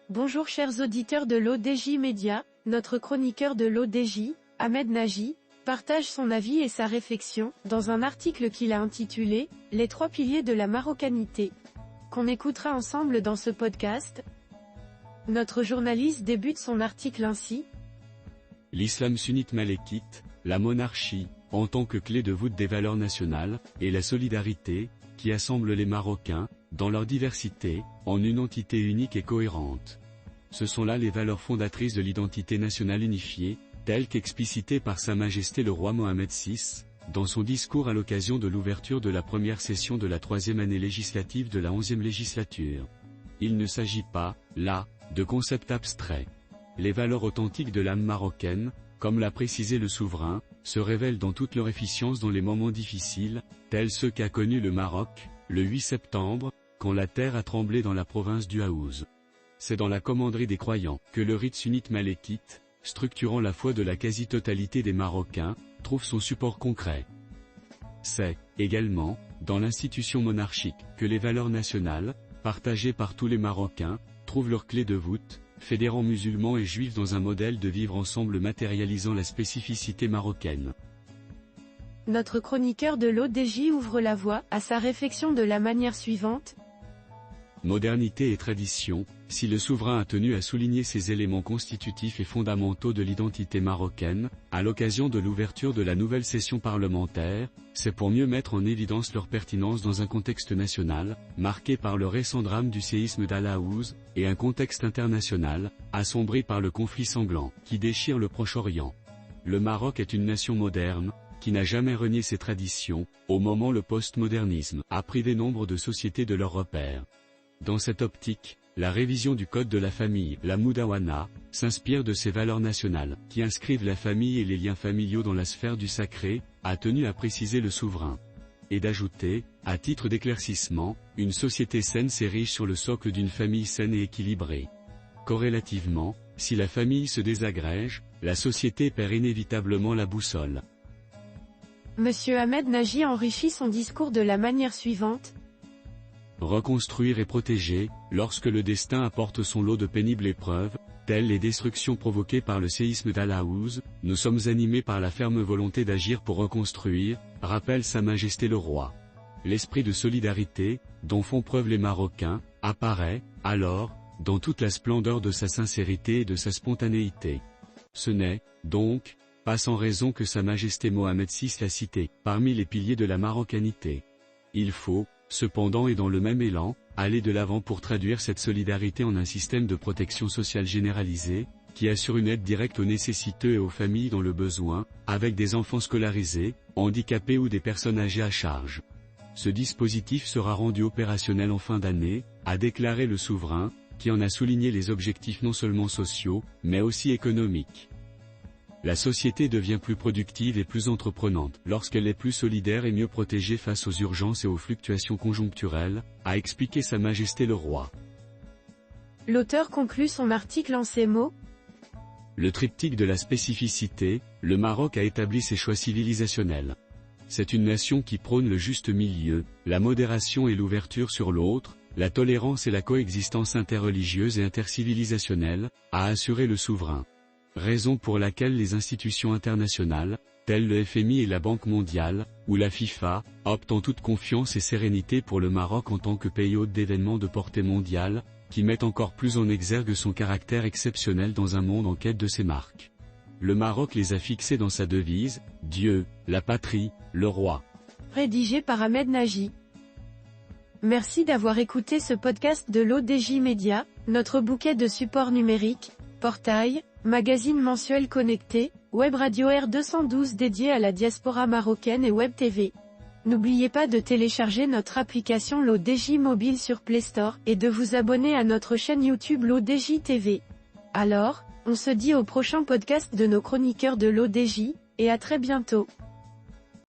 Bonjour chers auditeurs de l'ODJ Média, notre chroniqueur de l'ODJ, Ahmed Nagy, partage son avis et sa réflexion, dans un article qu'il a intitulé « Les trois piliers de la marocanité », qu'on écoutera ensemble dans ce podcast. Notre journaliste débute son article ainsi. L'islam sunnite malékite, la monarchie, en tant que clé de voûte des valeurs nationales, et la solidarité, qui assemble les Marocains, dans leur diversité, en une entité unique et cohérente. Ce sont là les valeurs fondatrices de l'identité nationale unifiée, telles qu'explicitées par Sa Majesté le roi Mohamed VI, dans son discours à l'occasion de l'ouverture de la première session de la 3e année législative de la 11e législature. Il ne s'agit pas, là, de concepts abstraits. Les valeurs authentiques de l'âme marocaine, comme l'a précisé le souverain, se révèlent dans toute leur efficience dans les moments difficiles, tels ceux qu'a connus le Maroc, le 8 septembre, quand la terre a tremblé dans la province du Haouz. C'est dans la commanderie des croyants que le rite sunnite malékite, structurant la foi de la quasi-totalité des Marocains, trouve son support concret. C'est, également, dans l'institution monarchique, que les valeurs nationales, partagées par tous les Marocains, trouvent leur clé de voûte, fédérant musulmans et juifs dans un modèle de vivre ensemble matérialisant la spécificité marocaine. Notre chroniqueur de l'ODJ ouvre la voie à sa réflexion de la manière suivante. Modernité et tradition, si le souverain a tenu à souligner ces éléments constitutifs et fondamentaux de l'identité marocaine, à l'occasion de l'ouverture de la nouvelle session parlementaire, c'est pour mieux mettre en évidence leur pertinence dans un contexte national, marqué par le récent drame du séisme d'Al Haouz, et un contexte international, assombri par le conflit sanglant, qui déchire le Proche-Orient. Le Maroc est une nation moderne, qui n'a jamais renié ses traditions, au moment le postmodernisme a privé nombre de sociétés de leurs repères. Dans cette optique, la révision du Code de la famille, la Moudawana, s'inspire de ces valeurs nationales, qui inscrivent la famille et les liens familiaux dans la sphère du sacré, a tenu à préciser le souverain. Et d'ajouter, à titre d'éclaircissement, une société saine s'érige sur le socle d'une famille saine et équilibrée. Corrélativement, si la famille se désagrège, la société perd inévitablement la boussole. Monsieur Ahmed Nagy enrichit son discours de la manière suivante. Reconstruire et protéger, lorsque le destin apporte son lot de pénibles épreuves, telles les destructions provoquées par le séisme d'Al Haouz, nous sommes animés par la ferme volonté d'agir pour reconstruire, rappelle Sa Majesté le roi. L'esprit de solidarité, dont font preuve les Marocains, apparaît, alors, dans toute la splendeur de sa sincérité et de sa spontanéité. Ce n'est, donc, pas sans raison que Sa Majesté Mohamed VI l'a cité, parmi les piliers de la marocanité. Il faut, cependant et dans le même élan, aller de l'avant pour traduire cette solidarité en un système de protection sociale généralisé, qui assure une aide directe aux nécessiteux et aux familles dans le besoin, avec des enfants scolarisés, handicapés ou des personnes âgées à charge. Ce dispositif sera rendu opérationnel en fin d'année, a déclaré le souverain, qui en a souligné les objectifs non seulement sociaux, mais aussi économiques. La société devient plus productive et plus entreprenante lorsqu'elle est plus solidaire et mieux protégée face aux urgences et aux fluctuations conjoncturelles, a expliqué Sa Majesté le roi. L'auteur conclut son article en ces mots. Le triptyque de la spécificité, le Maroc a établi ses choix civilisationnels. C'est une nation qui prône le juste milieu, la modération et l'ouverture sur l'autre, la tolérance et la coexistence interreligieuse et intercivilisationnelle, a assuré le souverain. Raison pour laquelle les institutions internationales, telles le FMI et la Banque mondiale, ou la FIFA, optent en toute confiance et sérénité pour le Maroc en tant que pays hôte d'événements de portée mondiale, qui met encore plus en exergue son caractère exceptionnel dans un monde en quête de ses marques. Le Maroc les a fixés dans sa devise, Dieu, la patrie, le roi. Rédigé par Ahmed Nagy. Merci d'avoir écouté ce podcast de l'ODJ Média, notre bouquet de supports numériques, portail, magazine mensuel connecté, Web Radio R212 dédié à la diaspora marocaine et Web TV. N'oubliez pas de télécharger notre application l'ODJ Mobile sur Play Store et de vous abonner à notre chaîne YouTube l'ODJ TV. Alors, on se dit au prochain podcast de nos chroniqueurs de l'ODJ, et à très bientôt.